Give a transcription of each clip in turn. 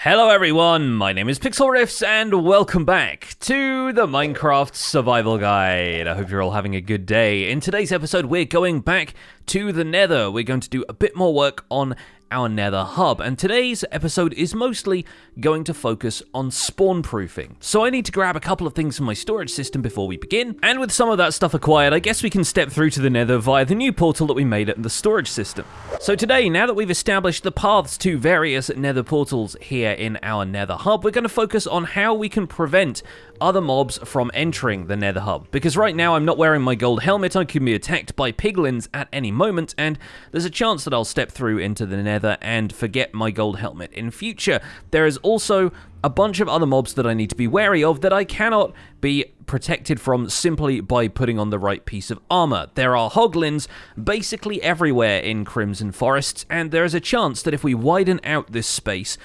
Hello everyone, my name is Pixlriffs and welcome back to the Minecraft Survival Guide. I hope you're all having a good day. In today's episode, we're going back to the Nether. We're going to do a bit more work on our Nether Hub, and today's episode is mostly going to focus on spawn proofing. So I need to grab a couple of things from my storage system before we begin, and with some of that stuff acquired, I guess we can step through to the Nether via the new portal that we made at the storage system. So today, now that we've established the paths to various Nether portals here in our Nether Hub, we're going to focus on how we can prevent other mobs from entering the Nether Hub. Because right now I'm not wearing my gold helmet, I can be attacked by piglins at any moment, and there's a chance that I'll step through into the Nether and forget my gold helmet in future. There is also a bunch of other mobs that I need to be wary of that I cannot be protected from simply by putting on the right piece of armor. There are Hoglins basically everywhere in Crimson Forests, and there is a chance that if we widen out this space,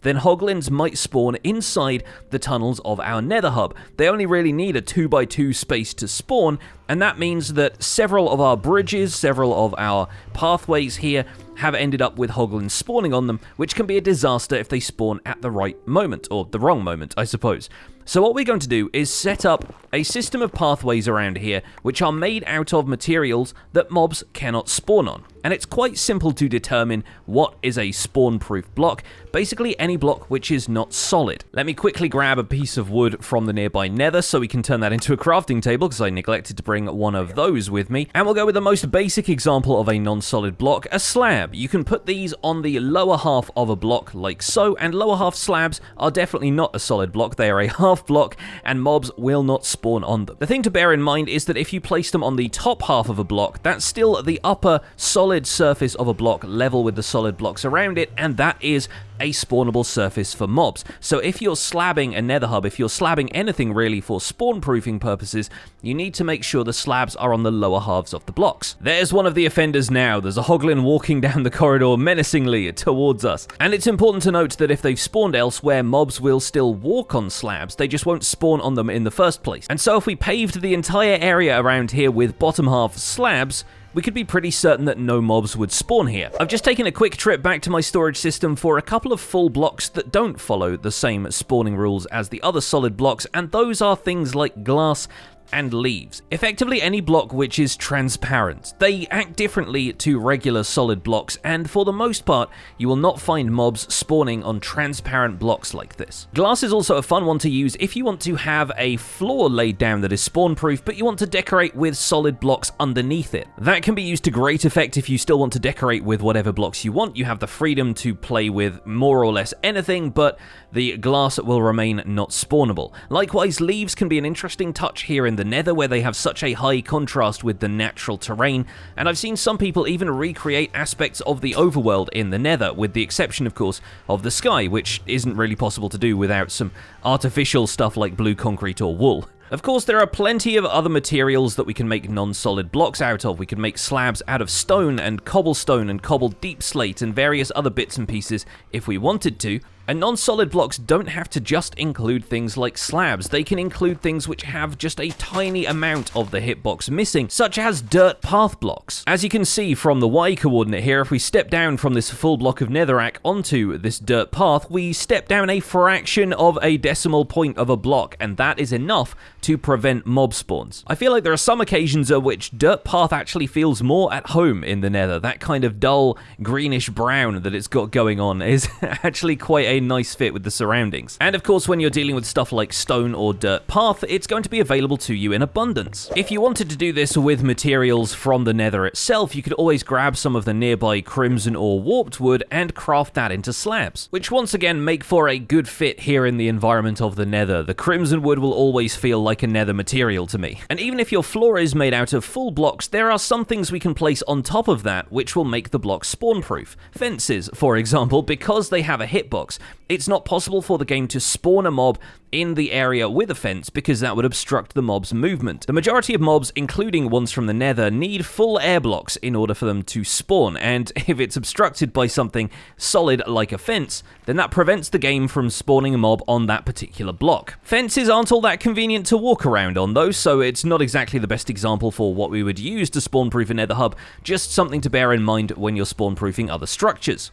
then Hoglins might spawn inside the tunnels of our Nether Hub. They only really need a 2x2 space to spawn, and that means that several of our bridges, several of our pathways here have ended up with Hoglins spawning on them, which can be a disaster if they spawn at the right moment, or the wrong moment, I suppose. So what we're going to do is set up a system of pathways around here which are made out of materials that mobs cannot spawn on. And it's quite simple to determine what is a spawn-proof block, basically any block which is not solid. Let me quickly grab a piece of wood from the nearby nether so we can turn that into a crafting table, because I neglected to bring one of those with me. And we'll go with the most basic example of a non-solid block, a slab. You can put these on the lower half of a block like so, and lower half slabs are definitely not a solid block, they are a half block, and mobs will not spawn on them. The thing to bear in mind is that if you place them on the top half of a block, that's still the upper solid surface of a block level with the solid blocks around it, and that is a spawnable surface for mobs. So if you're slabbing a Nether Hub, if you're slabbing anything really for spawn proofing purposes, you need to make sure the slabs are on the lower halves of the blocks. There's one of the offenders now. There's a Hoglin walking down the corridor menacingly towards us. And it's important to note that if they've spawned elsewhere, mobs will still walk on slabs, they just won't spawn on them in the first place. And so if we paved the entire area around here with bottom half slabs, we could be pretty certain that no mobs would spawn here. I've just taken a quick trip back to my storage system for a couple of full blocks that don't follow the same spawning rules as the other solid blocks, and those are things like glass and leaves. Effectively any block which is transparent. They act differently to regular solid blocks, and for the most part, you will not find mobs spawning on transparent blocks like this. Glass is also a fun one to use if you want to have a floor laid down that is spawn-proof, but you want to decorate with solid blocks underneath it. That can be used to great effect if you still want to decorate with whatever blocks you want. You have the freedom to play with more or less anything, but the glass will remain not spawnable. Likewise, leaves can be an interesting touch here in the Nether, where they have such a high contrast with the natural terrain, and I've seen some people even recreate aspects of the overworld in the Nether, with the exception, of course, of the sky, which isn't really possible to do without some artificial stuff like blue concrete or wool. Of course, there are plenty of other materials that we can make non-solid blocks out of. We can make slabs out of stone and cobbled deep slate and various other bits and pieces if we wanted to. And non-solid blocks don't have to just include things like slabs. They can include things which have just a tiny amount of the hitbox missing, such as dirt path blocks. As you can see from the Y coordinate here, if we step down from this full block of netherrack onto this dirt path, we step down a fraction of a decimal point of a block, and that is enough to prevent mob spawns. I feel like there are some occasions at which dirt path actually feels more at home in the Nether. That kind of dull greenish brown that it's got going on is actually quite a nice fit with the surroundings. And of course, when you're dealing with stuff like stone or dirt path, it's going to be available to you in abundance. If you wanted to do this with materials from the Nether itself, you could always grab some of the nearby crimson or warped wood and craft that into slabs, which once again make for a good fit here in the environment of the Nether. The crimson wood will always feel like a Nether material to me. And even if your floor is made out of full blocks, there are some things we can place on top of that which will make the block spawn-proof. Fences, for example, because they have a hitbox, it's not possible for the game to spawn a mob in the area with a fence because that would obstruct the mob's movement. The majority of mobs, including ones from the Nether, need full air blocks in order for them to spawn, and if it's obstructed by something solid like a fence, then that prevents the game from spawning a mob on that particular block. Fences aren't all that convenient to walk around on though, so it's not exactly the best example for what we would use to spawn-proof a Nether Hub, just something to bear in mind when you're spawn-proofing other structures.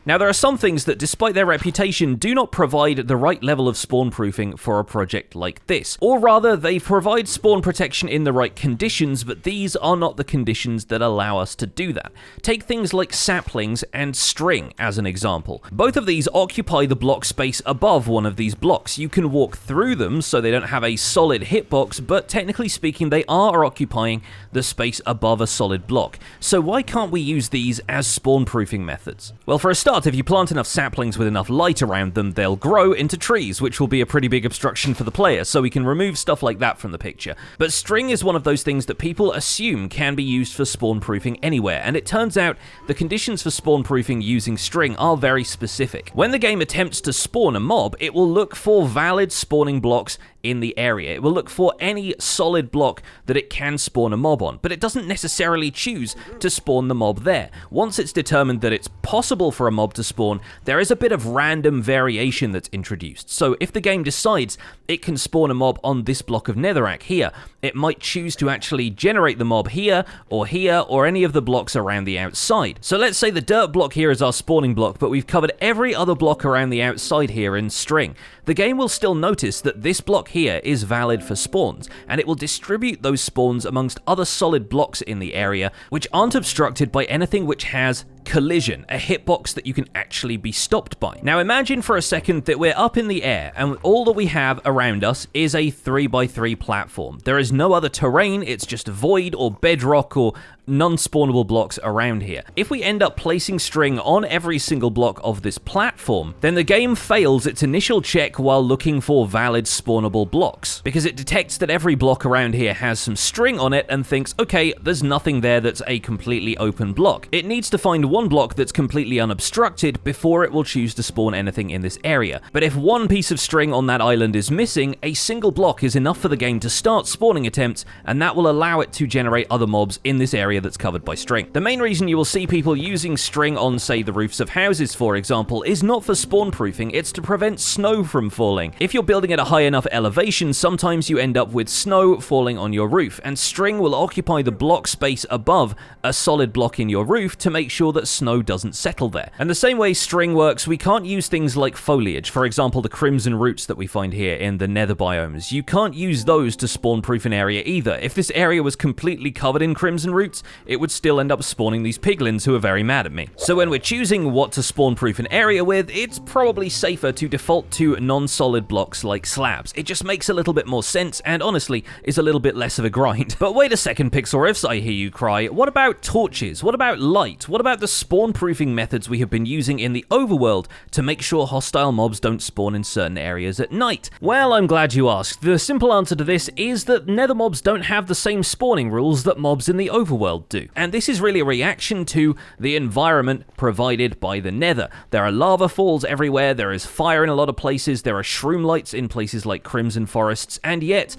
Now, there are some things that, despite their reputation, do not provide the right level of spawn proofing for a project like this. Or rather, they provide spawn protection in the right conditions, but these are not the conditions that allow us to do that. Take things like saplings and string as an example. Both of these occupy the block space above one of these blocks. You can walk through them so they don't have a solid hitbox, but technically speaking, they are occupying the space above a solid block. So why can't we use these as spawn proofing methods? Well, for a start, if you plant enough saplings with enough light around them, they'll grow into trees, which will be a pretty big obstruction for the player, so we can remove stuff like that from the picture. But string is one of those things that people assume can be used for spawn proofing anywhere, and it turns out the conditions for spawn proofing using string are very specific. When the game attempts to spawn a mob, it will look for valid spawning blocks in the area. It will look for any solid block that it can spawn a mob on, but it doesn't necessarily choose to spawn the mob there. Once it's determined that it's possible for a mob to spawn, there is a bit of random variation that's introduced. So if the game decides it can spawn a mob on this block of netherrack here, it might choose to actually generate the mob here, or any of the blocks around the outside. So let's say the dirt block here is our spawning block, but we've covered every other block around the outside here in string. The game will still notice that this block here is valid for spawns, and it will distribute those spawns amongst other solid blocks in the area, which aren't obstructed by anything which has collision, a hitbox that you can actually be stopped by. Now imagine for a second that we're up in the air and all that we have around us is a 3x3 platform. There is no other terrain, it's just void or bedrock or non-spawnable blocks around here. If we end up placing string on every single block of this platform, then the game fails its initial check while looking for valid spawnable blocks, because it detects that every block around here has some string on it and thinks, okay, there's nothing there that's a completely open block. It needs to find one block that's completely unobstructed before it will choose to spawn anything in this area. But if one piece of string on that island is missing, a single block is enough for the game to start spawning attempts, and that will allow it to generate other mobs in this area that's covered by string. The main reason you will see people using string on, say, the roofs of houses, for example, is not for spawn proofing, it's to prevent snow from falling. If you're building at a high enough elevation, sometimes you end up with snow falling on your roof, and string will occupy the block space above a solid block in your roof to make sure that snow doesn't settle there. And the same way string works, we can't use things like foliage, for example, the crimson roots that we find here in the nether biomes. You can't use those to spawn proof an area either. If this area was completely covered in crimson roots, it would still end up spawning these piglins who are very mad at me. So when we're choosing what to spawn proof an area with, it's probably safer to default to non-solid blocks like slabs. It just makes a little bit more sense and honestly is a little bit less of a grind. But wait a second, Pixlriffs, I hear you cry. What about torches? What about light? What about the spawn proofing methods we have been using in the overworld to make sure hostile mobs don't spawn in certain areas at night? Well, I'm glad you asked. The simple answer to this is that nether mobs don't have the same spawning rules that mobs in the overworld do. And this is really a reaction to the environment provided by the nether. There are lava falls everywhere, there is fire in a lot of places, there are shroom lights in places like Crimson Forests, and yet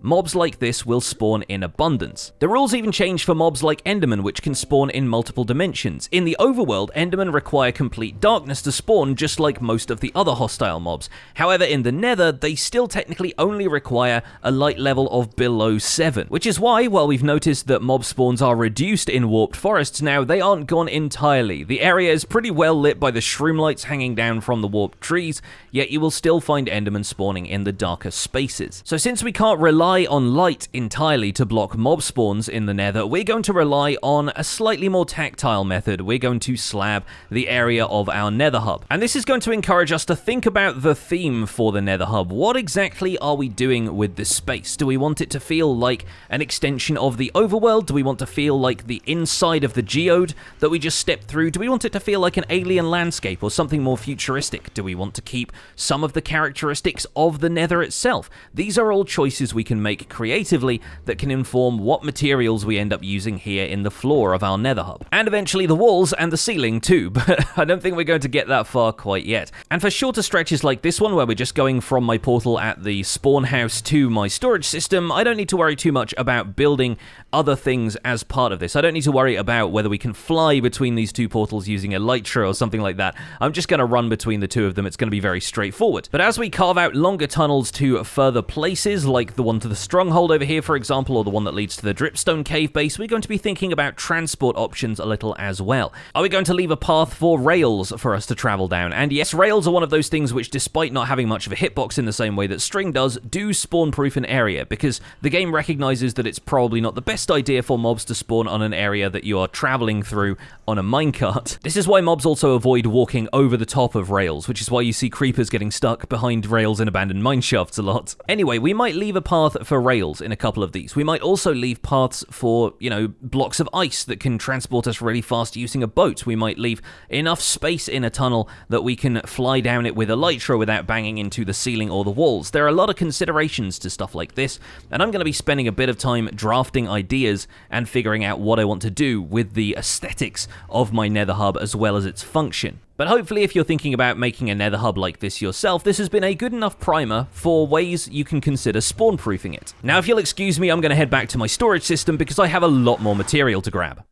mobs like this will spawn in abundance. The rules even change for mobs like Endermen, which can spawn in multiple dimensions. In the overworld, Endermen require complete darkness to spawn, just like most of the other hostile mobs. However, in the Nether, they still technically only require a light level of below 7, which is why, while we've noticed that mob spawns are reduced in warped forests now, they aren't gone entirely. The area is pretty well lit by the shroom lights hanging down from the warped trees, yet you will still find Endermen spawning in the darker spaces. So since we can't rely on light entirely to block mob spawns in the Nether, we're going to rely on a slightly more tactile method. We're going to slab the area of our Nether Hub. And this is going to encourage us to think about the theme for the Nether Hub. What exactly are we doing with this space? Do we want it to feel like an extension of the overworld? Do we want to feel like the inside of the geode that we just stepped through? Do we want it to feel like an alien landscape or something more futuristic? Do we want to keep some of the characteristics of the Nether itself? These are all choices we can make creatively that can inform what materials we end up using here in the floor of our Nether Hub. And eventually the walls and the ceiling too, but I don't think we're going to get that far quite yet. And for shorter stretches like this one, where we're just going from my portal at the spawn house to my storage system, I don't need to worry too much about building other things as part of this. I don't need to worry about whether we can fly between these two portals using elytra or something like that. I'm just going to run between the two of them. It's going to be very straightforward. But as we carve out longer tunnels to further places, like the one to the stronghold over here, for example, or the one that leads to the dripstone cave base, we're going to be thinking about transport options a little as well. Are we going to leave a path for rails for us to travel down? And yes, rails are one of those things which, despite not having much of a hitbox in the same way that string does, do spawn-proof an area, because the game recognizes that it's probably not the best idea for mobs to spawn on an area that you are traveling through on a minecart. This is why mobs also avoid walking over the top of rails, which is why you see creepers getting stuck behind rails in abandoned mineshafts a lot. Anyway, we might leave a path for rails in a couple of these. We might also leave paths for, blocks of ice that can transport us really fast using a boat. We might leave enough space in a tunnel that we can fly down it with elytra without banging into the ceiling or the walls. There are a lot of considerations to stuff like this, and I'm going to be spending a bit of time drafting ideas and figuring out what I want to do with the aesthetics of my Nether Hub as well as its function. But hopefully, if you're thinking about making a Nether Hub like this yourself, this has been a good enough primer for ways you can consider spawn-proofing it. Now, if you'll excuse me, I'm going to head back to my storage system because I have a lot more material to grab.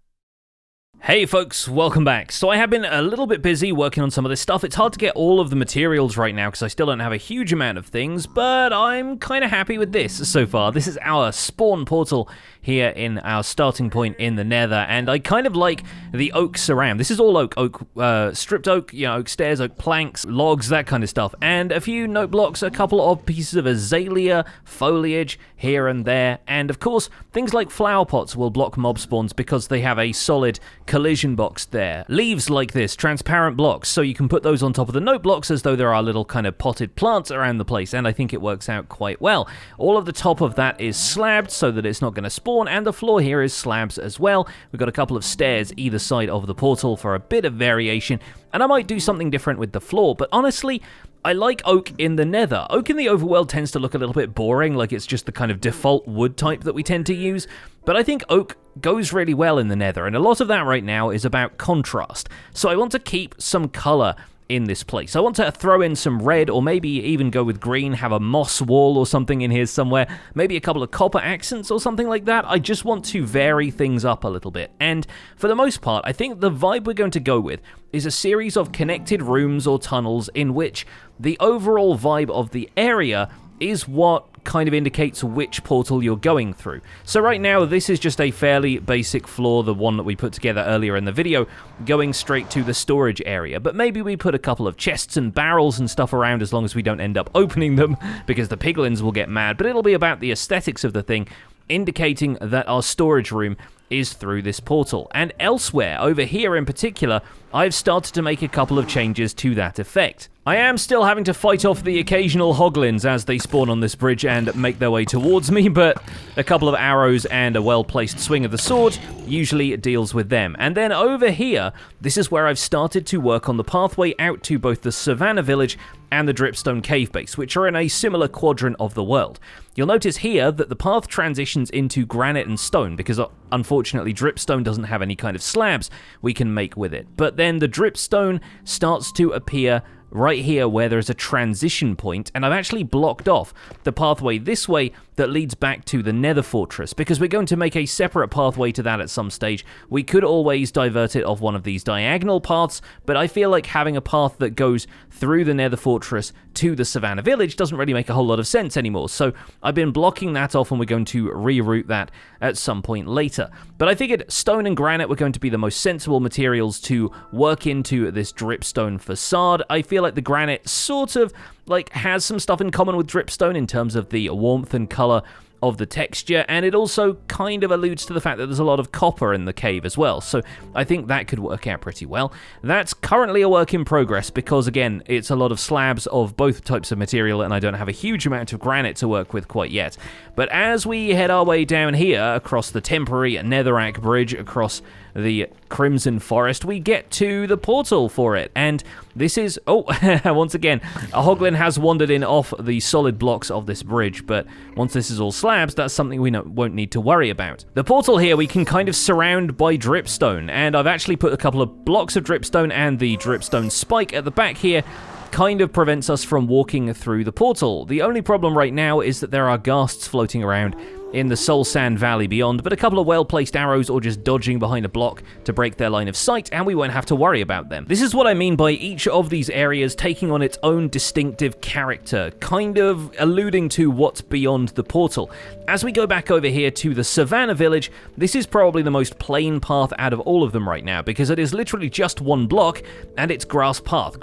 Hey folks, welcome back. So I have been a little bit busy working on some of this stuff. It's hard to get all of the materials right now because I still don't have a huge amount of things, but I'm kind of happy with this so far. This is our spawn portal here in our starting point in the Nether, and I kind of like the oak surround. This is all oak, stripped oak, oak stairs, oak planks, logs, that kind of stuff, and a few note blocks, a couple of pieces of azalea, foliage here and there, and of course, things like flower pots will block mob spawns because they have a solid collision box there. Leaves like this, transparent blocks, so you can put those on top of the note blocks as though there are little kind of potted plants around the place, and I think it works out quite well. All of the top of that is slabbed so that it's not going to spawn, and the floor here is slabs as well. We've got a couple of stairs either side of the portal for a bit of variation, and I might do something different with the floor, but honestly, I like oak in the Nether. Oak in the overworld tends to look a little bit boring, like it's just the kind of default wood type that we tend to use, but I think oak goes really well in the Nether, and a lot of that right now is about contrast. So I want to keep some color in this place. I want to throw in some red, or maybe even go with green, have a moss wall or something in here somewhere, maybe a couple of copper accents or something like that. I just want to vary things up a little bit, and for the most part, I think the vibe we're going to go with is a series of connected rooms or tunnels in which the overall vibe of the area is what kind of indicates which portal you're going through. So right now, this is just a fairly basic floor, the one that we put together earlier in the video, going straight to the storage area. But maybe we put a couple of chests and barrels and stuff around as long as we don't end up opening them, because the piglins will get mad. But it'll be about the aesthetics of the thing, indicating that our storage room is through this portal. And elsewhere, over here in particular, I've started to make a couple of changes to that effect. I am still having to fight off the occasional Hoglins as they spawn on this bridge and make their way towards me, but a couple of arrows and a well-placed swing of the sword usually deals with them. And then over here, this is where I've started to work on the pathway out to both the Savannah Village and the Dripstone Cave Base, which are in a similar quadrant of the world. You'll notice here that the path transitions into granite and stone, because unfortunately Dripstone doesn't have any kind of slabs we can make with it. But then the Dripstone starts to appear right here where there's a transition point, and I've actually blocked off the pathway this way that leads back to the Nether Fortress, because we're going to make a separate pathway to that at some stage. We could always divert it off one of these diagonal paths, but I feel like having a path that goes through the Nether Fortress to the Savannah Village doesn't really make a whole lot of sense anymore, so I've been blocking that off, and we're going to reroute that at some point later. But I figured stone and granite were going to be the most sensible materials to work into this dripstone facade. I feel like the granite sort of has some stuff in common with dripstone in terms of the warmth and color of the texture, and it also kind of alludes to the fact that there's a lot of copper in the cave as well, so I think that could work out pretty well. That's currently a work in progress because, again, it's a lot of slabs of both types of material, and I don't have a huge amount of granite to work with quite yet. But as we head our way down here across the temporary Netherrack Bridge, across the Crimson Forest, we get to the portal for it, and this is, once again, a Hoglin has wandered in off the solid blocks of this bridge, but once this is all slabs, that's something we won't need to worry about. The portal here we can kind of surround by dripstone, and I've actually put a couple of blocks of dripstone, and the dripstone spike at the back here kind of prevents us from walking through the portal. The only problem right now is that there are ghasts floating around in the Soul Sand Valley beyond, but a couple of well-placed arrows or just dodging behind a block to break their line of sight, and we won't have to worry about them. This is what I mean by each of these areas taking on its own distinctive character, kind of alluding to what's beyond the portal. As we go back over here to the Savannah Village, this is probably the most plain path out of all of them right now, because it is literally just one block, and it's grass path,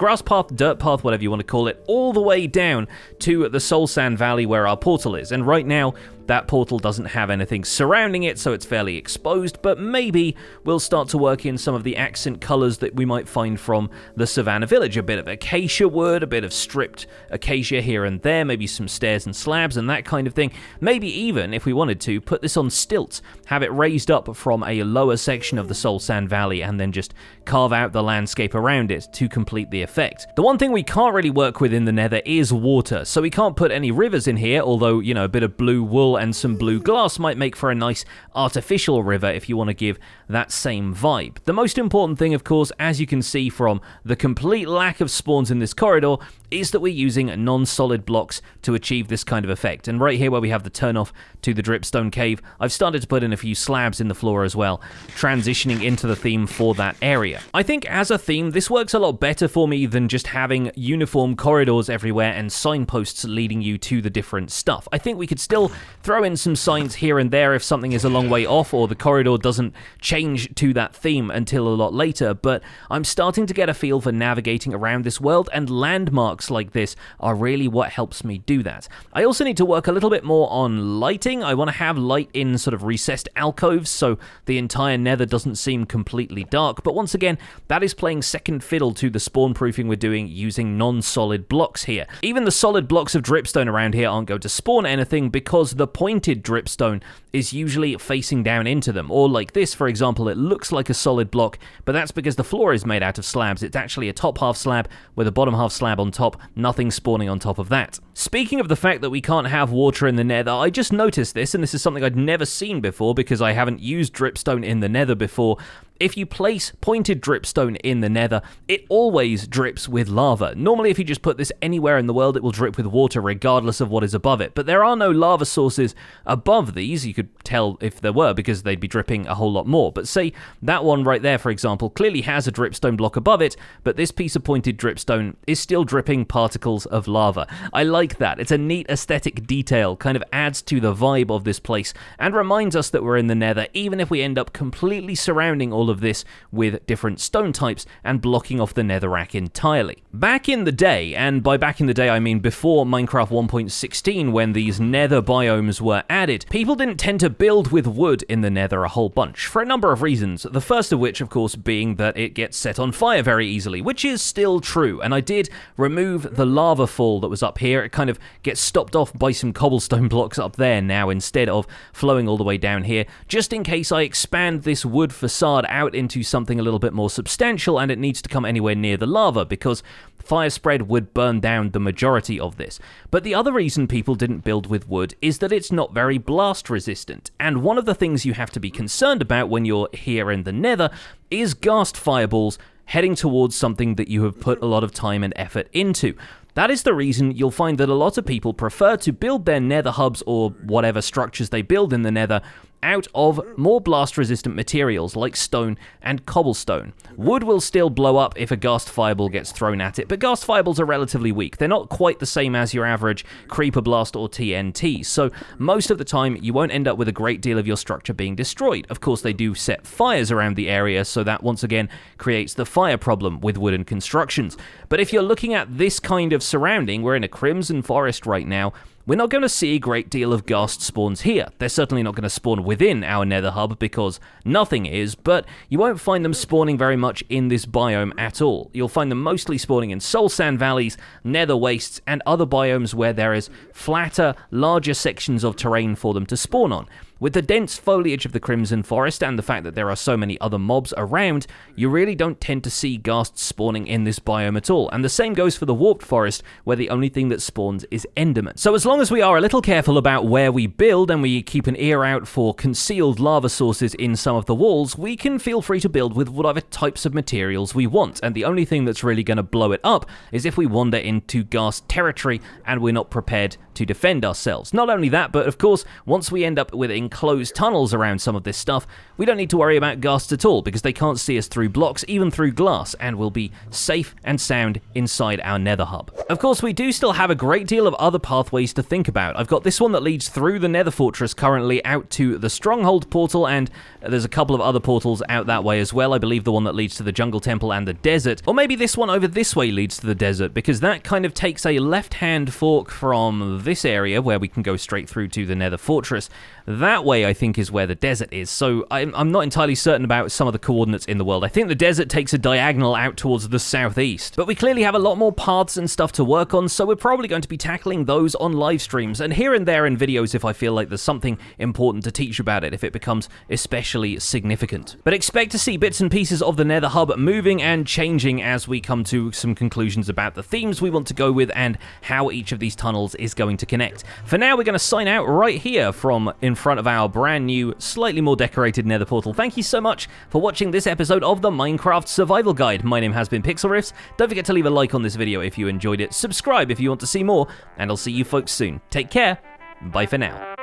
dirt path, whatever you want to call it, all the way down to the Soul Sand Valley where our portal is. And right now, that portal doesn't have anything surrounding it, so it's fairly exposed, but maybe we'll start to work in some of the accent colors that we might find from the Savannah Village. A bit of acacia wood, a bit of stripped acacia here and there, maybe some stairs and slabs and that kind of thing. Maybe even, if we wanted to, put this on stilts, have it raised up from a lower section of the Soul Sand Valley, and then just carve out the landscape around it to complete the effect. The one thing we can't really work with in the Nether is water, so we can't put any rivers in here, although, you know, a bit of blue wool and some blue glass might make for a nice artificial river if you want to give that same vibe. The most important thing, of course, as you can see from the complete lack of spawns in this corridor, is that we're using non-solid blocks to achieve this kind of effect. And right here where we have the turnoff to the dripstone cave, I've started to put in a few slabs in the floor as well, transitioning into the theme for that area. I think as a theme, this works a lot better for me than just having uniform corridors everywhere and signposts leading you to the different stuff. I think we could still throw in some signs here and there if something is a long way off or the corridor doesn't change to that theme until a lot later, but I'm starting to get a feel for navigating around this world, and landmarks like this are really what helps me do that. I also need to work a little bit more on lighting. I want to have light in sort of recessed alcoves so the entire Nether doesn't seem completely dark, but once again, that is playing second fiddle to the spawn proofing we're doing using non-solid blocks here. Even the solid blocks of dripstone around here aren't going to spawn anything because the pointed dripstone is usually facing down into them, or like this, for example, it looks like a solid block, but that's because the floor is made out of slabs. It's actually a top half slab with a bottom half slab on top, nothing spawning on top of that. Speaking of the fact that we can't have water in the Nether, I just noticed this, and this is something I'd never seen before because I haven't used dripstone in the Nether before. If you place pointed dripstone in the Nether, it always drips with lava. Normally, if you just put this anywhere in the world, it will drip with water regardless of what is above it. But there are no lava sources above these. You could tell if there were because they'd be dripping a whole lot more. But say that one right there, for example, clearly has a dripstone block above it, but this piece of pointed dripstone is still dripping particles of lava. I like that. It's a neat aesthetic detail, kind of adds to the vibe of this place and reminds us that we're in the Nether, even if we end up completely surrounding all of this with different stone types and blocking off the netherrack entirely. Back in the day, and by back in the day I mean before Minecraft 1.16 when these nether biomes were added, people didn't tend to build with wood in the Nether a whole bunch, for a number of reasons, the first of which of course being that it gets set on fire very easily, which is still true, and I did remove the lava fall that was up here. It kind of gets stopped off by some cobblestone blocks up there now instead of flowing all the way down here, just in case I expand this wood facade out into something a little bit more substantial and it needs to come anywhere near the lava because fire spread would burn down the majority of this. But the other reason people didn't build with wood is that it's not very blast resistant, and one of the things you have to be concerned about when you're here in the Nether is ghast fireballs heading towards something that you have put a lot of time and effort into. That is the reason you'll find that a lot of people prefer to build their Nether hubs or whatever structures they build in the Nether out of more blast-resistant materials like stone and cobblestone. Wood will still blow up if a ghast fireball gets thrown at it, but ghast fireballs are relatively weak. They're not quite the same as your average creeper blast or TNT, so most of the time you won't end up with a great deal of your structure being destroyed. Of course, they do set fires around the area, so that once again creates the fire problem with wooden constructions. But if you're looking at this kind of surrounding, we're in a crimson forest right now, we're not going to see a great deal of ghast spawns here. They're certainly not going to spawn within our Nether hub because nothing is, but you won't find them spawning very much in this biome at all. You'll find them mostly spawning in soul sand valleys, nether wastes, and other biomes where there is flatter, larger sections of terrain for them to spawn on. With the dense foliage of the Crimson Forest and the fact that there are so many other mobs around, you really don't tend to see ghasts spawning in this biome at all, and the same goes for the Warped Forest, where the only thing that spawns is Enderman. So as long as we are a little careful about where we build and we keep an ear out for concealed lava sources in some of the walls, we can feel free to build with whatever types of materials we want, and the only thing that's really going to blow it up is if we wander into ghast territory and we're not prepared to defend ourselves. Not only that, but of course, once we end up with enclosed tunnels around some of this stuff, we don't need to worry about ghasts at all, because they can't see us through blocks, even through glass, and we'll be safe and sound inside our Nether Hub. Of course, we do still have a great deal of other pathways to think about. I've got this one that leads through the Nether Fortress currently out to the Stronghold portal, and there's a couple of other portals out that way as well. I believe the one that leads to the Jungle Temple and the desert, or maybe this one over this way leads to the desert, because that kind of takes a left-hand fork from this area where we can go straight through to the Nether Fortress. That way, I think, is where the desert is, so I'm not entirely certain about some of the coordinates in the world. I think the desert takes a diagonal out towards the southeast, but we clearly have a lot more paths and stuff to work on, so we're probably going to be tackling those on live streams, and here and there in videos if I feel like there's something important to teach about it, if it becomes especially significant. But expect to see bits and pieces of the Nether Hub moving and changing as we come to some conclusions about the themes we want to go with and how each of these tunnels is going to connect. For now, we're going to sign out right here from in front of our brand new, slightly more decorated Nether portal. Thank you so much for watching this episode of the Minecraft Survival Guide. My name has been Pixlriffs. Don't forget to leave a like on this video if you enjoyed it, subscribe if you want to see more, and I'll see you folks soon. Take care. Bye for now.